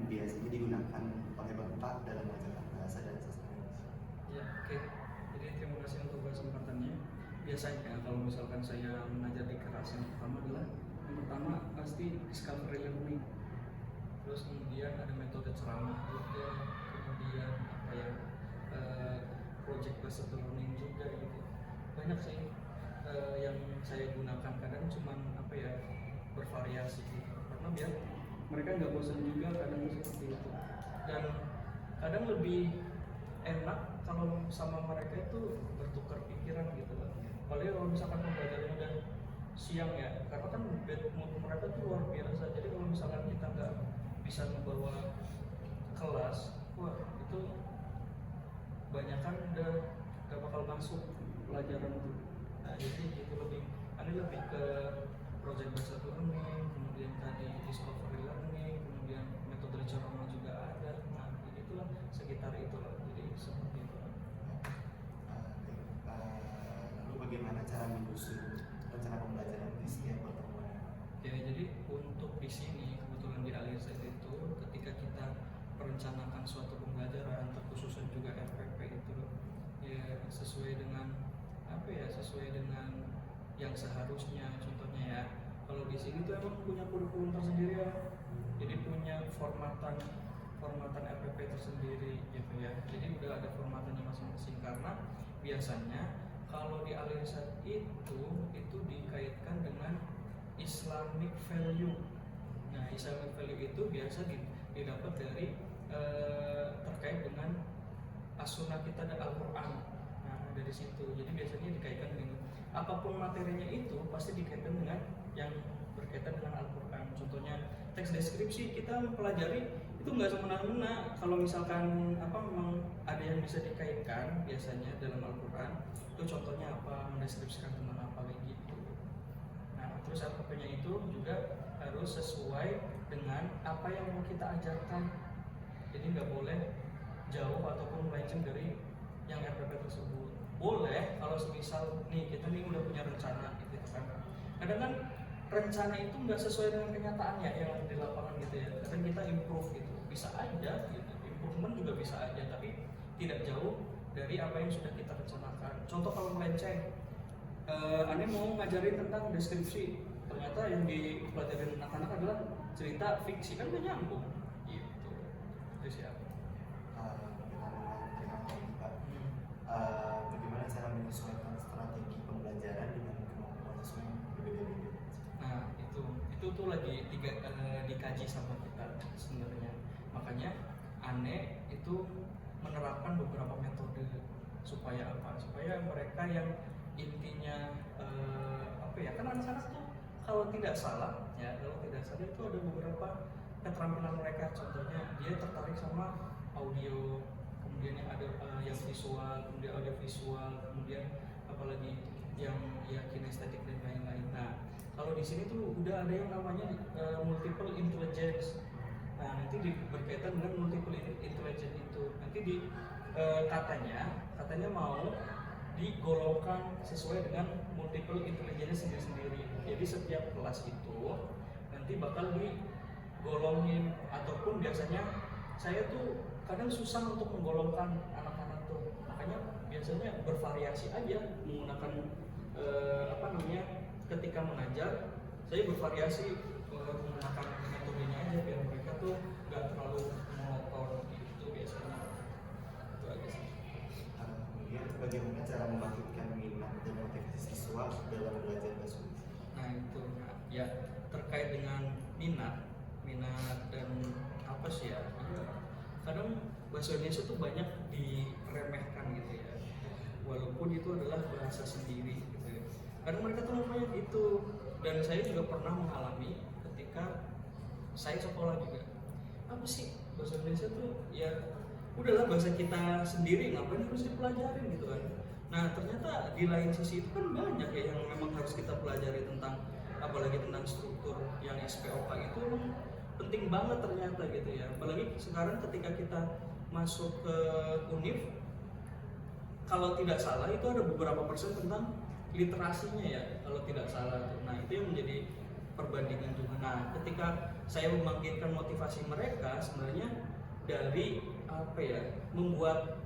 biasanya digunakan oleh Bapak dalam mengajarkan bahasa dan sastra Indonesia? Ya, oke. Jadi terima kasih untuk kesempatannya. Biasanya kalau misalkan saya mengajar di kelas, yang pertama adalah yang pertama pasti discovery learning. Terus kemudian ada metode ceramah juga, kemudian apa ya, project based learning juga gitu. Banyak sih yang saya gunakan, kadang cuman apa ya, bervariasi gitu. Karena biar mereka nggak bosan juga, kadang seperti itu. Dan kadang lebih enak kalau sama mereka itu bertukar pikiran gitu loh. Apalagi kalau misalkan pembelajarannya udah siang ya, karena kan bad mood mereka tuh luar biasa. Jadi kalau misalkan kita nggak bisa membawa kelas, wah itu banyakan udah nggak bakal masuk pelajaran itu. Nah jadi gitu lebih, ini lebih ke project based learning, kemudian tadi discovery learning, kemudian metode ceramah juga ada. Nah itulah sekitar itulah, jadi seperti itu. Lalu bagaimana cara menyusun rencana pembelajaran di setiap pertemuan? Ya, jadi untuk di sini kebetulan di Alirset itu ketika kita merencanakan suatu pembelajaran, terkhususnya juga RPP itu ya sesuai dengan apa ya, sesuai dengan yang seharusnya. Contohnya ya, kalau di sini tuh emang punya kurikulum tersendiri ya, jadi punya formatan RPP tersendiri gitu ya. Jadi udah ada formatannya masing-masing, karena biasanya kalau di Alirset itu dikaitkan dengan Islamic value. Nah, Islamic value itu biasa didapat dari terkait dengan as-sunnah kita dan Al-Quran. Nah, dari situ. Jadi biasanya dikaitkan dengan apapun materinya itu pasti dikaitkan dengan yang berkaitan dengan Al-Quran. Contohnya teks deskripsi kita mempelajari itu nggak semena-mena. Kalau misalkan apa memang ada yang bisa dikaitkan biasanya dalam Al-Quran, itu contohnya apa, mendeskripsikan tentang apa kayak gitu. Nah, terus RPP-nya itu juga harus sesuai dengan apa yang mau kita ajarkan. Jadi nggak boleh jauh ataupun melenceng dari yang RPP tersebut. Boleh kalau semisal nih kita nih udah punya rencana gitu kan. Kadang kan rencana itu nggak sesuai dengan kenyataannya yang di lapangan gitu ya. Kadang kita improve gitu, bisa aja gitu. Improvement juga bisa aja, tapi tidak jauh dari apa yang sudah kita rencanakan. Contoh kalau melenceng, Ane mau ngajarin tentang deskripsi, ternyata yang dipelajarin anak-anak adalah cerita fiksi, kan gak nyambung gitu. Itu siapa? Bagaimana cara menyesuaikan strategi pembelajaran dengan kemampuan siswa yang berbeda-beda? Nah itu tuh lagi dikaji sama kita sebenarnya. Makanya Ane itu menerapkan beberapa metode supaya apa? Supaya mereka yang intinya apa ya, kan anak-anak tuh kalau tidak salah itu ada beberapa keterampilan mereka. Contohnya dia tertarik sama audio, kemudian yang ada yang visual, kemudian audio visual, kemudian apalagi yang ya kinestetik dan lain-lain. Nah kalau di sini tuh udah ada yang namanya multiple intelligence. Nah nanti berkaitan dengan multiple intelligence itu nanti katanya mau digolongkan sesuai dengan multiple intelligence sendiri-sendiri. Jadi setiap kelas itu nanti bakal digolongin, ataupun biasanya saya tuh kadang susah untuk menggolongkan anak-anak tuh, makanya biasanya bervariasi aja menggunakan ketika mengajar saya bervariasi menggunakan metodenya aja biar mereka tuh nggak terlalu monoton gitu biasanya. Itu aja sih. Kemudian bagaimana cara membangkitkan minat dan motivasi siswa dalam belajar bahasa Indonesia? Nah itu ya terkait dengan minat dan apa sih ya, kadang bahasa Indonesia tuh banyak diremehkan gitu ya, walaupun itu adalah bahasa sendiri gitu ya. Kadang mereka tuh namanya gitu, dan saya juga pernah mengalami ketika saya sekolah juga. Apa sih bahasa Indonesia tuh ya udahlah bahasa kita sendiri, ngapain harus dipelajarin gitu kan. Nah ternyata di lain sisi itu kan banyak ya yang memang harus kita pelajari, tentang apalagi tentang struktur yang SPOK itu penting banget ternyata gitu ya. Apalagi sekarang ketika kita masuk ke UNIF, kalau tidak salah itu ada beberapa persen tentang literasinya ya kalau tidak salah. Nah itu yang menjadi perbandingan juga. Nah, ketika saya membangkitkan motivasi mereka sebenarnya dari apa ya, membuat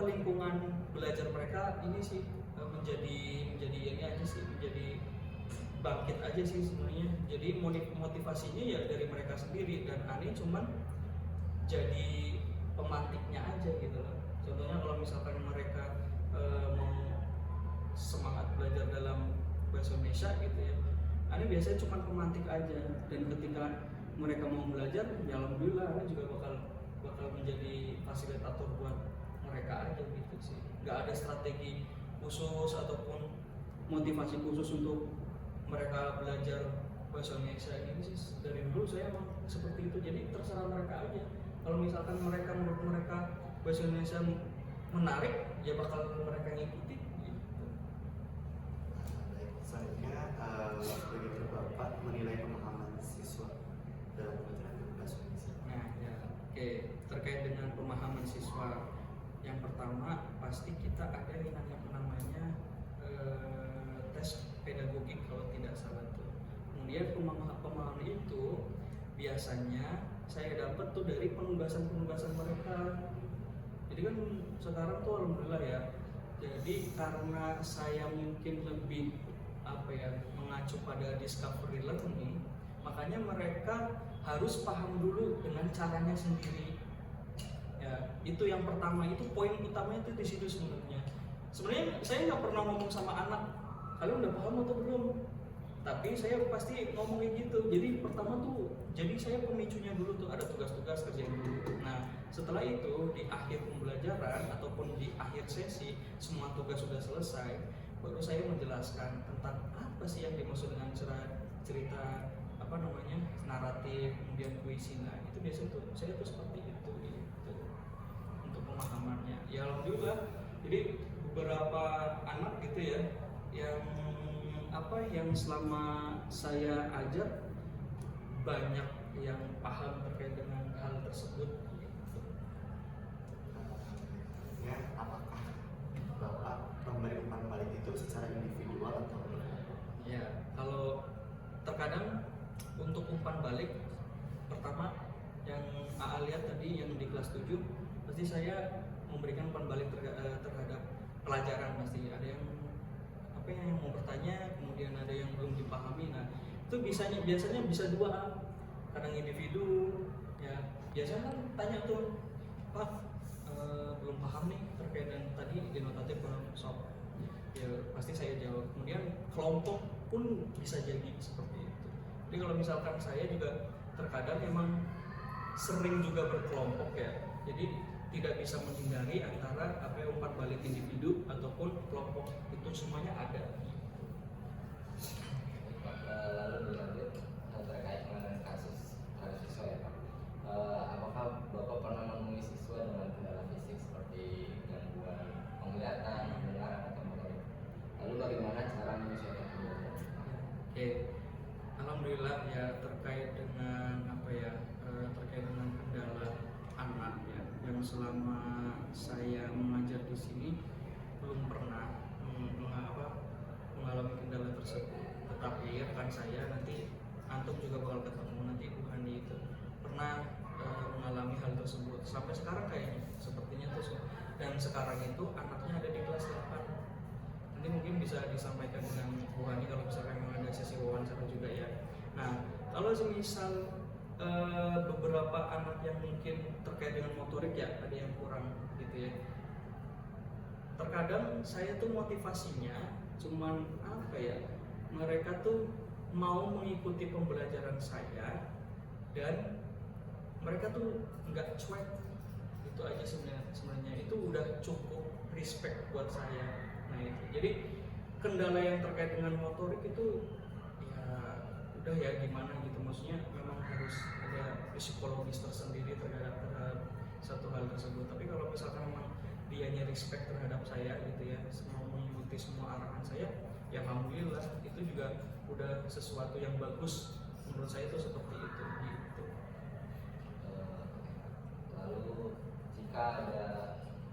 lingkungan belajar mereka ini sih menjadi ini aja sih, menjadi bangkit aja sih sebenarnya. Jadi motivasinya ya dari mereka sendiri, dan Ani cuman jadi pemantiknya aja gitu loh. Contohnya kalau misalkan mereka mau semangat belajar dalam bahasa Indonesia gitu ya, Ani biasanya cuma pemantik aja, dan ketika mereka mau belajar ya alhamdulillah Ani juga bakal menjadi fasilitator buat mereka aja gitu sih. Nggak ada strategi khusus ataupun motivasi khusus untuk mereka belajar bahasa Indonesia ini sih. Dari dulu saya emang seperti itu, jadi terserah mereka aja. Kalau misalkan menurut mereka bahasa Indonesia menarik, ya bakal mereka ngikutin gitu. Baik, selanjutnya bagaimana Bapak menilai pemahaman siswa dalam pembelajaran bahasa Indonesia? Nah, ya, oke. Terkait dengan pemahaman siswa, yang pertama pasti kita ada yang namanya tes pedagogik kalau tidak salah tuh. Kemudian pemahaman itu biasanya saya dapat tuh dari penugasan mereka. Jadi kan sekarang tuh alhamdulillah ya. Jadi karena saya mungkin lebih mengacu pada discovery learning, makanya mereka harus paham dulu dengan caranya sendiri. Ya, itu yang pertama, itu poin utamanya itu di situ sebenarnya. Sebenarnya saya nggak pernah ngomong sama anak, kalian udah paham atau belum? Tapi saya pasti ngomongin gitu. Jadi pertama tuh, jadi saya pemicunya dulu tuh, ada tugas-tugas kerjain dulu. Nah, setelah itu di akhir pembelajaran ataupun di akhir sesi semua tugas sudah selesai, baru saya menjelaskan tentang apa sih yang dimaksud dengan cerita naratif, kemudian puisi. Nah, itu biasanya tuh saya tuh seperti itu gitu. Untuk pemahamannya ya alhamdulillah. Jadi beberapa anak gitu ya yang selama saya ajar banyak yang paham terkait dengan hal tersebut gitu. Ya, apakah Bapak memberi umpan balik itu secara individual atau? Ya, kalau terkadang untuk umpan balik, pertama yang AA lihat tadi yang di kelas 7, pasti saya memberikan umpan balik terhadap pelajaran. Pasti ada yang mau bertanya, kemudian ada yang belum dipahami. Nah, itu biasanya bisa dua, kadang individu ya. Biasanya kan tanya tuh, Pak, belum paham nih terkait dengan tadi denotatif soal. Ya pasti saya jawab. Kemudian kelompok pun bisa jadi seperti itu. Jadi kalau misalkan saya juga terkadang memang sering juga berkelompok ya. Jadi tidak bisa menghindari antara umpan balik individu ataupun kelompok, itu semuanya ada. Lalu berlanjut terkait dengan kasus siswa ya Pak. Apakah Bapak pernah menemui siswa dengan kendala fisik seperti gangguan penglihatan, pendengaran atau motorik? Lalu bagaimana cara menyesuaikan pembelajaran? Oke, alhamdulillah ya terkait dengan terkait dengan kendala anak ya, yang selama saya mengajar di sini belum pernah mengalami kendala tersebut. Tetapi rekan saya nanti antum juga bakal ketemu nanti Bu Hani itu pernah mengalami hal tersebut sampai sekarang kayaknya sepertinya tuh. Dan sekarang itu anaknya ada di kelas 8. Nanti mungkin bisa disampaikan dengan Bu Hani kalau misalkan memang ada sesi wawancara juga ya. Nah, kalau semisal beberapa anak yang mungkin terkait dengan motorik ya ada yang kurang gitu ya. Terkadang saya tuh motivasinya cuman mereka tuh mau mengikuti pembelajaran saya dan mereka tuh nggak cuek. Itu aja sebenarnya itu udah cukup respect buat saya. Nah itu, jadi kendala yang terkait dengan motorik itu ya udah ya gimana gitu, maksudnya memang harus ada psikologis tersendiri terhadap satu hal tersebut. Tapi kalau misalkan memang dianya respect terhadap saya gitu ya, mau mengikuti semua arahan saya, ya alhamdulillah itu juga udah sesuatu yang bagus menurut saya itu seperti itu gitu. Lalu jika ada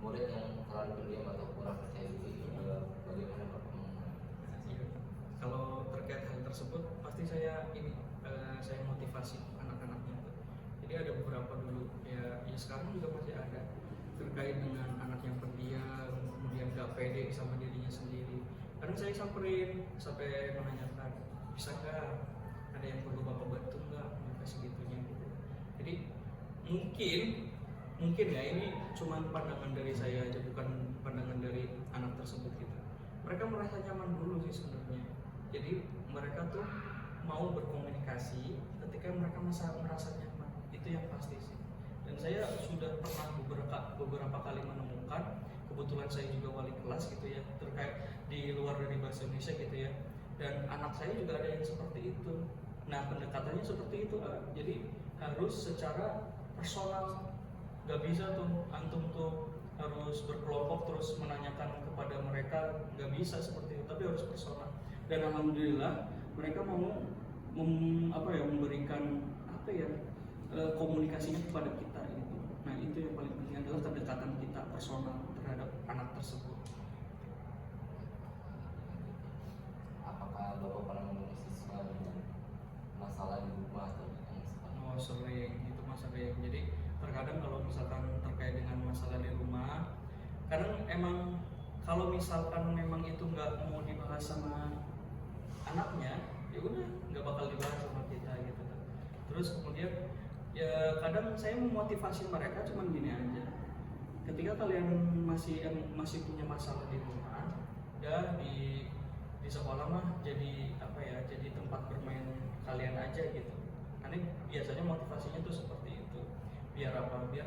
murid yang terlalu pendiam atau kurang percaya diri, bagaimana Bapak? Kalau terkait hal tersebut pasti saya ini saya motivasi anak-anaknya tuh. Jadi ada beberapa dulu ya sekarang juga masih ada terkait dengan anak yang pendiam, kemudian gak pede sama dirinya sendiri. Kadang saya samperin sampai menanyakan, bisa nggak ada yang perlu bapak bantu nggak, sampai segitunya gitu. Jadi mungkin ya ini cuma pandangan dari saya aja, bukan pandangan dari anak tersebut gitu. Mereka merasa nyaman dulu sih sebenarnya. Jadi mereka tuh mau berkomunikasi ketika mereka merasa nyaman, itu yang pasti sih. Dan saya sudah pernah beberapa kali menemukan, kebetulan saya juga wali kelas gitu ya, terkait di luar dari bahasa Indonesia gitu ya, dan anak saya juga ada yang seperti itu. Nah pendekatannya seperti itu, jadi harus secara personal, gak bisa tuh antum tuh harus berkelompok terus menanyakan kepada mereka, gak bisa seperti itu, tapi harus personal. Dan alhamdulillah mereka mau memberikan komunikasinya kepada kita gitu. Nah itu yang paling penting adalah kedekatan kita personal terhadap anak tersebut. Apakah Bapak pernah menemui siswa dengan masalah di rumah atau yang seperti Oh sering, itu mah sering. Jadi terkadang kalau misalkan terkait dengan masalah di rumah, kadang emang kalau misalkan memang itu nggak mau dibahas sama anaknya, ya udah nggak bakal dibahas sama kita gitu. Terus kemudian ya kadang saya memotivasi mereka cuman gini aja, ketika kalian masih punya masalah di rumah, ya di sekolah mah jadi jadi tempat bermain kalian aja gitu. Karena biasanya motivasinya tuh seperti itu, biar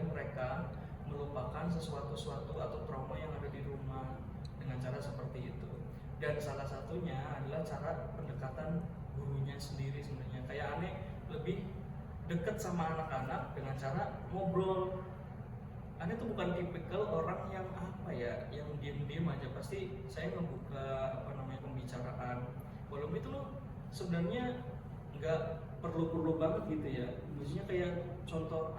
mereka melupakan sesuatu atau trauma yang ada di rumah dengan cara seperti itu. Dan salah satunya adalah cara pendekatan gurunya sendiri sebenarnya. Kayak aneh lebih dekat sama anak-anak dengan cara ngobrol. Aneh tuh bukan tipikal orang yang yang diem-diem aja. Pasti saya ngebuka pembicaraan. Walaupun itu loh sebenarnya nggak perlu banget gitu ya. Maksudnya kayak contoh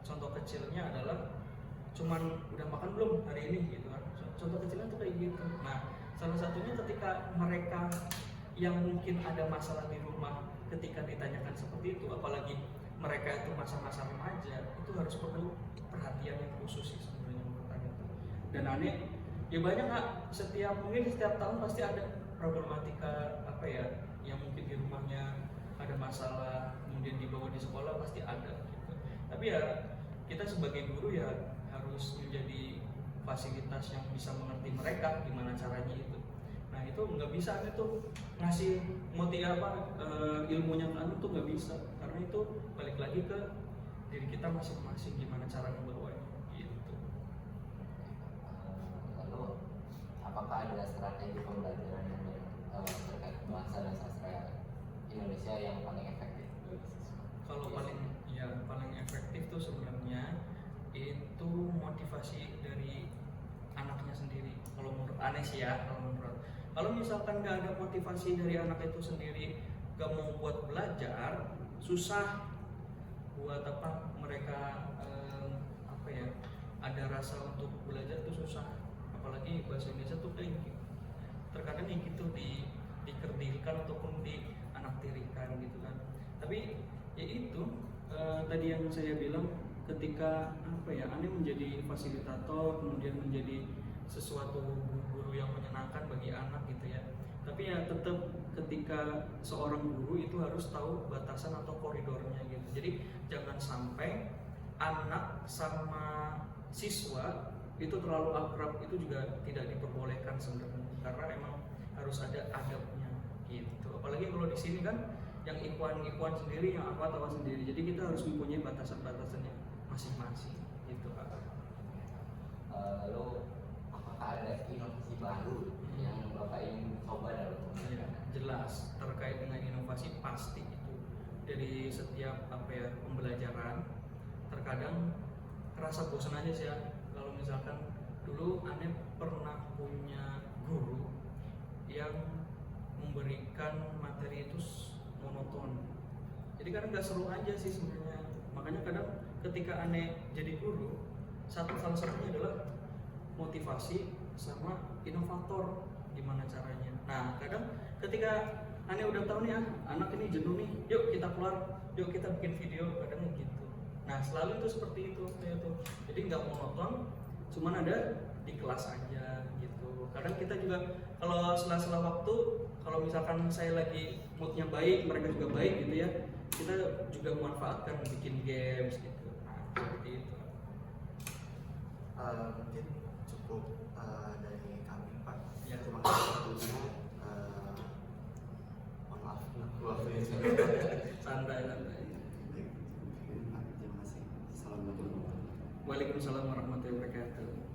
contoh kecilnya adalah cuman udah makan belum hari ini gitu kan. Contoh kecilnya tuh kayak gitu. Nah salah satunya ketika mereka yang mungkin ada masalah di rumah, ketika ditanyakan seperti itu, apalagi mereka itu masa-masa remaja, itu harus perlu perhatian yang khusus sih sebenarnya menurut Anda itu. Dan aneh ya banyak setiap tahun pasti ada problematika yang mungkin di rumahnya ada masalah, kemudian dibawa di sekolah pasti ada gitu. Tapi ya kita sebagai guru ya harus menjadi fasilitas yang bisa mengerti mereka gimana caranya itu. Nah itu nggak bisa tuh ngasih ilmunya ke anu tuh nggak bisa, karena itu balik lagi ke diri kita masing-masing gimana cara membawanya gitu. Lalu apakah ada strategi pembelajaran terkait bahasa dan sastra Indonesia yang paling efektif bagi siswa? Kalau paling efektif tuh sebenarnya itu motivasi dari anaknya sendiri. Kalau menurut aneh sih ya, kalau misalkan nggak ada motivasi dari anak itu sendiri, nggak mau buat belajar, susah buat mereka ada rasa untuk belajar tuh susah. Apalagi bahasa Indonesia tuh kayak gitu. Terkadang kayak gitu dikerdilkan ataupun dianaktirikan gitu kan. Tapi ya itu tadi yang saya bilang, ketika aneh menjadi fasilitator, kemudian menjadi sesuatu guru yang menyenangkan bagi anak gitu ya. Tapi ya tetap ketika seorang guru itu harus tahu batasan atau koridornya gitu. Jadi jangan sampai anak sama siswa itu terlalu akrab, itu juga tidak diperbolehkan sebenarnya, karena emang harus ada adabnya gitu. Apalagi kalau di sini kan yang ikhwan sendiri, yang apa sendiri. Jadi kita harus mempunyai batasannya masing-masing gitu. Lalu apakah ada inovasi baru yang Bapak ingin coba dalam Ya, jelas terkait dengan inovasi pasti itu dari setiap pembelajaran. Terkadang kerasa bosan aja sih ya, kalau misalkan dulu aneh pernah punya guru yang memberikan materi itu monoton, jadi kadang nggak seru aja sih sebenarnya. Makanya kadang ketika aneh jadi guru, salah satunya adalah motivasi sama inovator, gimana caranya. Nah kadang ketika aneh udah tahu nih anak ini jenuh nih, yuk kita keluar, yuk kita bikin video, kadang gitu. Nah selalu itu seperti itu kayak tuh, jadi nggak monoton, cuman ada di kelas aja gitu. Kadang kita juga kalau sela-sela waktu, kalau misalkan saya lagi moodnya baik, mereka juga baik gitu ya, kita juga memanfaatkan bikin games gitu. Nah seperti itu. Mungkin cukup dari kami Pak. Ya. Terima kasih waktunya. Mohon maaf waktunya sudah. Santai-santai. Baik, terima kasih. Assalamualaikum. Waalaikumsalam warahmatullahi wabarakatuh.